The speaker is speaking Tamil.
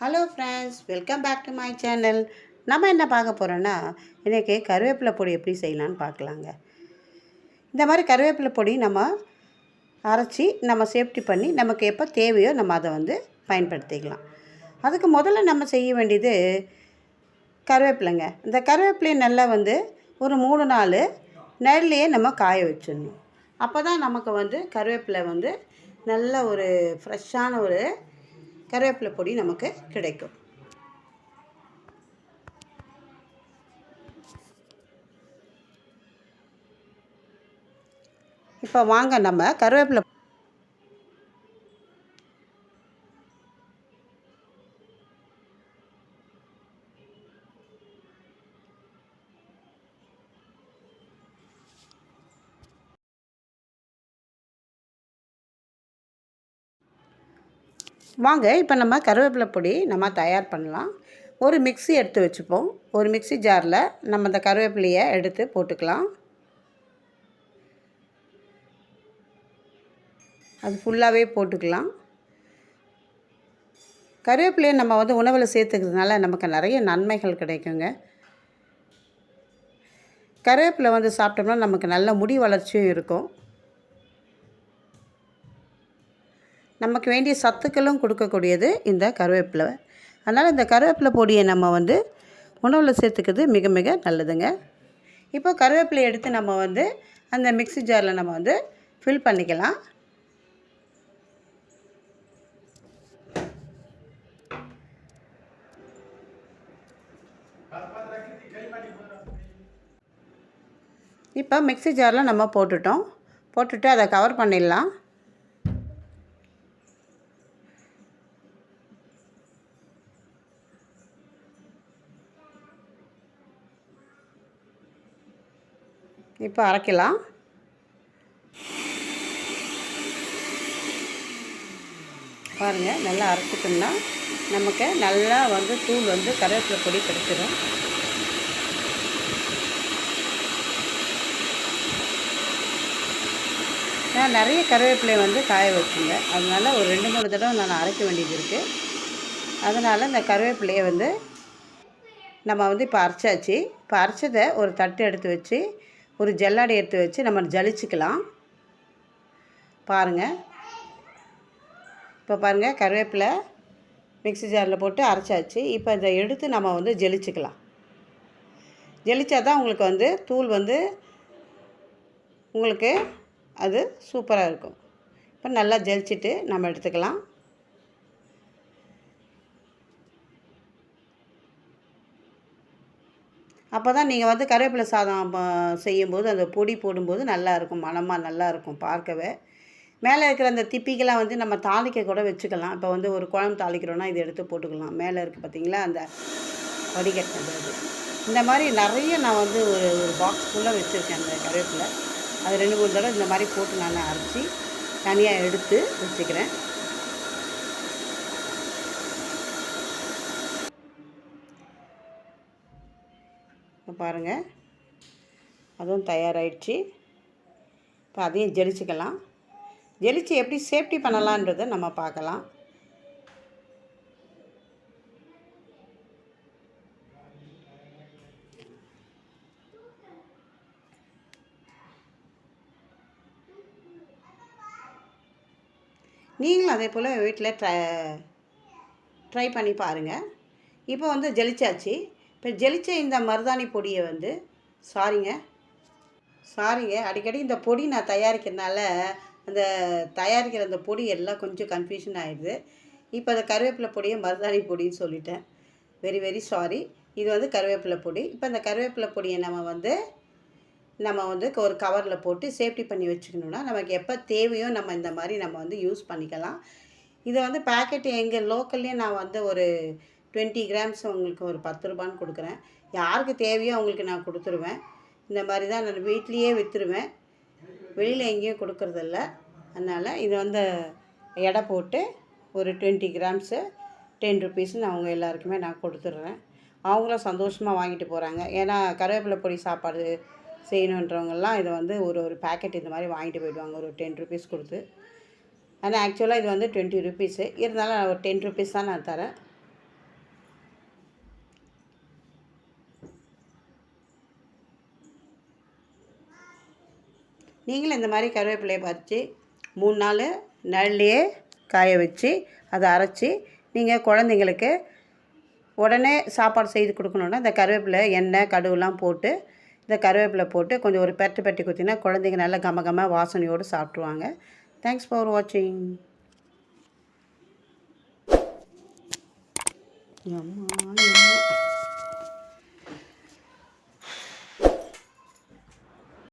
Hello friends, welcome back to my channel. நம்ம என்ன பார்க்க போகிறோன்னா, இன்றைக்கி கருவேப்பிலை பொடி எப்படி செய்யலான்னு பார்க்கலாங்க. இந்த மாதிரி கருவேப்பிலை பொடி நம்ம அரைச்சி நம்ம சேஃப்டி பண்ணி நமக்கு எப்போ தேவையோ நம்ம அதை பயன்படுத்திக்கலாம். அதுக்கு முதல்ல நம்ம செய்ய வேண்டியது கருவேப்பிலைங்க. இந்த கருவேப்பிலையை நல்லா ஒரு 3 நாள் நெல்லையே நம்ம காய வச்சிடணும். அப்போ தான் நமக்கு கருவேப்பிலை நல்ல ஒரு ஃப்ரெஷ்ஷான ஒரு கருவேப்பிலை பொடி நமக்கு கிடைக்கும். இப்போ வாங்க நம்ம கருவேப்பிலை இப்போ நம்ம கருவேப்பிலை பொடி நம்ம தயார் பண்ணலாம். ஒரு மிக்ஸி எடுத்து வச்சுப்போம். ஒரு மிக்ஸி ஜாரில் நம்ம இந்த கருவேப்பிலையை எடுத்து போட்டுக்கலாம். அது ஃபுல்லாகவே போட்டுக்கலாம். கருவேப்பிலையை நம்ம உணவில் சேர்த்துக்கிறதுனால நமக்கு நிறைய நன்மைகள் கிடைக்குங்க. கருவேப்பிலை சாப்பிட்டோம்னா நமக்கு நல்ல முடி வளர்ச்சியும் இருக்கும். நமக்கு வேண்டிய சத்துக்களும் கொடுக்கக்கூடியது இந்த கருவேப்பிலை. அதனால் இந்த கருவேப்பிலை பொடியை நம்ம உணவில் சேர்த்துக்கிறது மிக மிக நல்லதுங்க. இப்போ கருவேப்பிலையை எடுத்து நம்ம அந்த மிக்ஸி ஜாரில் நம்ம ஃபில் பண்ணிக்கலாம். இப்போ மிக்ஸி ஜாரில் நம்ம போட்டுட்டு அதை கவர் பண்ணிடலாம். இப்போ அரைக்கலாம். பாருங்கள், நல்லா அரைச்சிட்டோம்னா நமக்கு நல்லா தூள் கருவேப்பிலை பொடி கிடைச்சிடும். நான் நிறைய கருவேப்பிலை காய வச்சுங்க. அதனால் ஒரு 2-3 தடவை நான் அரைக்க வேண்டியது இருக்குது. அதனால் இந்த கருவேப்பிலையை நம்ம இப்போ அரைச்சாச்சு. இப்போ அரைச்சதை ஒரு தட்டு எடுத்து வச்சு ஒரு ஜல்லடை எடுத்து வச்சு நம்ம ஜலிச்சுக்கலாம். பாருங்கள், இப்போ பாருங்கள், கருவேப்பிலை மிக்ஸி ஜாரில் போட்டு அரைச்சாச்சு. இப்போ இதை எடுத்து நம்ம ஜலிச்சுக்கலாம். ஜலிச்சா தான் உங்களுக்கு தூள் உங்களுக்கு அது சூப்பராக இருக்கும். இப்போ நல்லா ஜலிச்சிட்டு நம்ம எடுத்துக்கலாம். அப்போ தான் நீங்கள் கருவேப்பிலை சாதம் செய்யும்போது அந்த பொடி போடும்போது நல்லாயிருக்கும், மணமாக நல்லாயிருக்கும் பார்க்கவே. மேலே இருக்கிற அந்த திப்பிக்கெல்லாம் நம்ம தாளிக்க கூட வச்சுக்கலாம். இப்போ ஒரு குழம்பு தாளிக்கிறோன்னா இது எடுத்து போட்டுக்கலாம். மேலே இருக்குது பார்த்தீங்களா, அந்த வடிகட்டினது. அது இந்த மாதிரி நிறைய நான் ஒரு பாக்ஸ் ஃபுல்லாக வச்சுருக்கேன் அந்த கருவேப்பிலை. அது 2-3 தடவை இந்த மாதிரி போட்டு நான் அரைச்சி தனியாக எடுத்து வச்சுக்கிறேன். இப்போ பாருங்கள், அதுவும் தயாராகிடுச்சு. இப்போ அதையும் ஜலிச்சுக்கலாம். ஜலிச்சு எப்படி சேஃப்டி பண்ணலான்றதை நம்ம பார்க்கலாம். நீங்களும் அதே போல் வீட்டில் ட்ரை பண்ணி பாருங்கள். இப்போ ஜலிச்சாச்சு. இப்போ ஜலிச்ச இந்த மருதாணி பொடியை சாரிங்க அடிக்கடி இந்த பொடி நான் தயாரிக்கிறதுனால அந்த தயாரிக்கிற அந்த பொடி எல்லாம் கொஞ்சம் கன்ஃபியூஷன் ஆகிடுது. இப்போ அந்த கருவேப்பிலை பொடியை மருதாணி பொடின்னு சொல்லிட்டேன். Very very sorry. இது கருவேப்பிலை பொடி. இப்போ இந்த கருவேப்பிலை பொடியை நம்ம ஒரு கவரில் போட்டு சேஃப்டி பண்ணி வச்சுக்கணுன்னா நமக்கு எப்போ தேவையோ நம்ம இந்த மாதிரி நம்ம யூஸ் பண்ணிக்கலாம். இதை பேக்கெட்டு எங்கள் லோக்கல்லையே நான் ஒரு 20 கிராம்ஸ் உங்களுக்கு ஒரு 10 ரூபான்னு கொடுக்குறேன். யாருக்கு தேவையோ அவங்களுக்கு நான் கொடுத்துருவேன். இந்த மாதிரி தான் நான் வீட்லேயே விற்றுருவேன். வெளியில் எங்கேயும் கொடுக்குறதில்ல. அதனால் இது எடை போட்டு ஒரு 20 கிராம்ஸு 10 ருபீஸ்ன்னு அவங்க எல்லாருக்குமே நான் கொடுத்துட்றேன். அவங்களும் சந்தோஷமாக வாங்கிட்டு போகிறாங்க. ஏன்னா கருவேப்பிலை பொடி சாப்பாடு செய்யணுன்றவங்கெல்லாம் இதை ஒரு பேக்கெட் இந்த மாதிரி வாங்கிட்டு போயிடுவாங்க ஒரு 10 ருபீஸ் கொடுத்து. ஆனால் ஆக்சுவலாக இது 20 ருபீஸு. இருந்தாலும் நான் ஒரு 10 ருபீஸ் தான் நான் தரேன். நீங்களும் இந்த மாதிரி கருவேப்பிலையை பறித்து 3 நாள் நிழல்லையே காய வச்சு அதை அரைச்சி நீங்கள் குழந்தைங்களுக்கு உடனே சாப்பாடு செய்து கொடுக்கணுன்னா இந்த கருவேப்பிலை எண்ணெய் கடுகுலாம் போட்டு இந்த கருவேப்பிலை போட்டு கொஞ்சம் ஒரு பெரட்டு பெரட்டி கொடுத்தீங்கன்னா குழந்தைங்க நல்லா கம வாசனையோடு சாப்பிட்ருவாங்க. தேங்க்ஸ் ஃபார் வாட்சிங். அம்மா